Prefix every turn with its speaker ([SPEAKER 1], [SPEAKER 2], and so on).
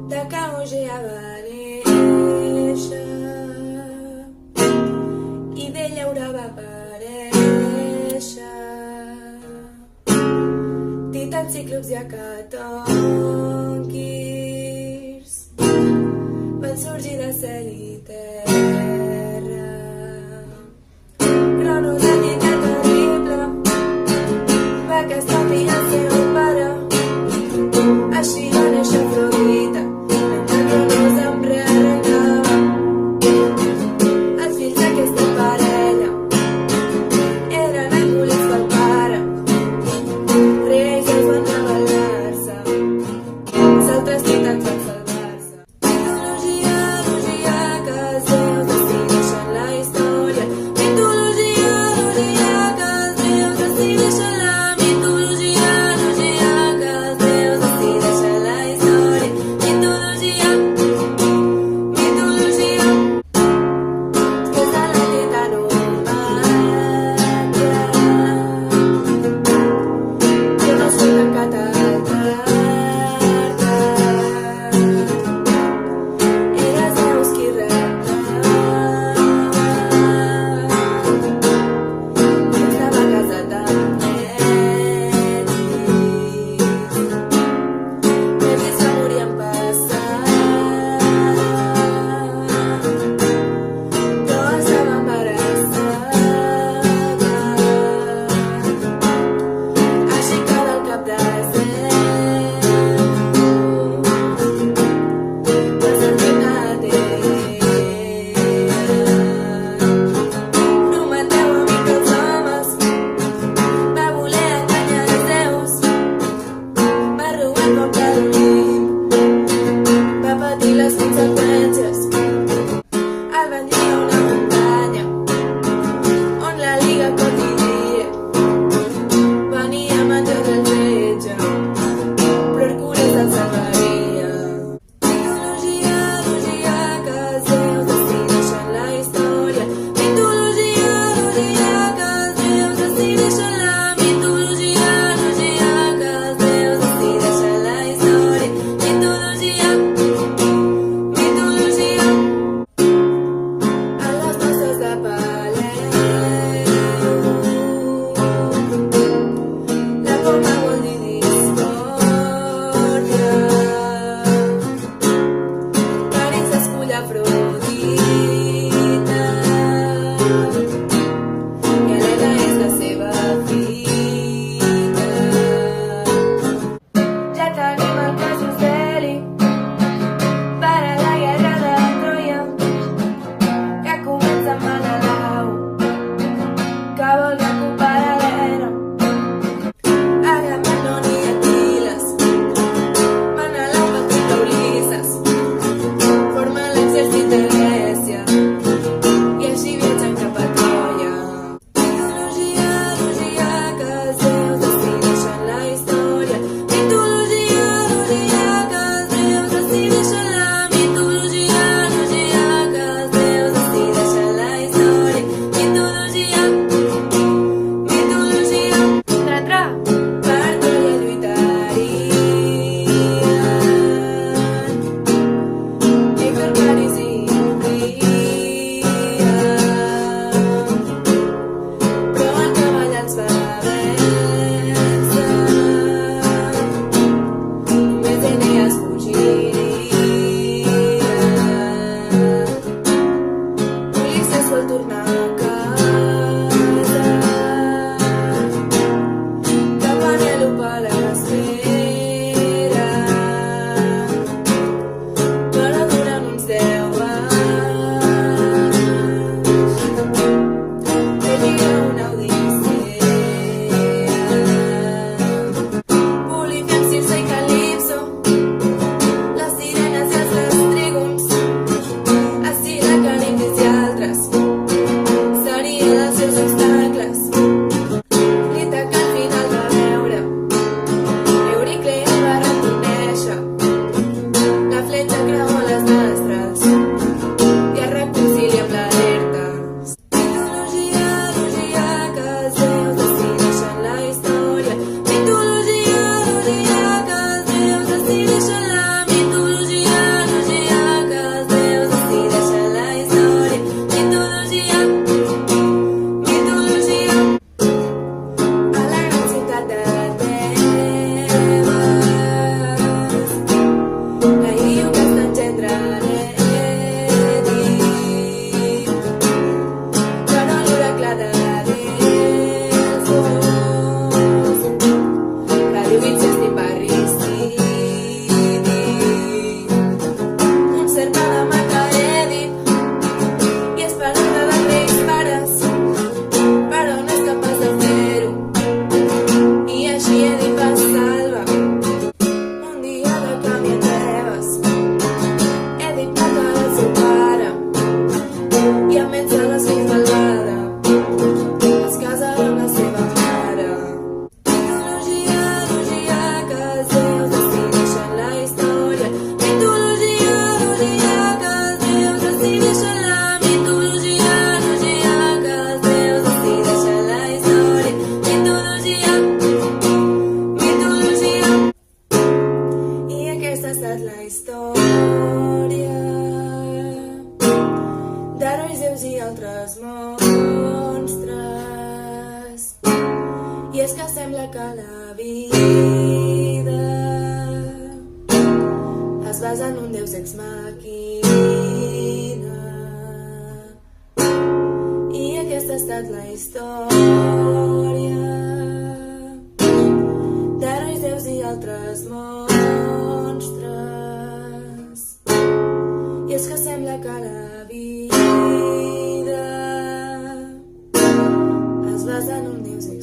[SPEAKER 1] de Cauge ja va néixer i d'ella haurà va aparèixer titans, cíclops i acatonquirs van sorgir de cel i terra. Cronos, el tità terrible, va castar fill al seu pare, així va néixer Afrodita, mentre Cronos em rearrencava els fills d'aquesta parella. Eren engolits pel pare, reis els van rebel·lar-se, els altres titans van salvar-se. Mitologia és que sembla que la vida es basa en un deus ex machina, i aquesta ha estat la història d'herois, déus i altres monstres. I és que sembla que la vida es basa en un deus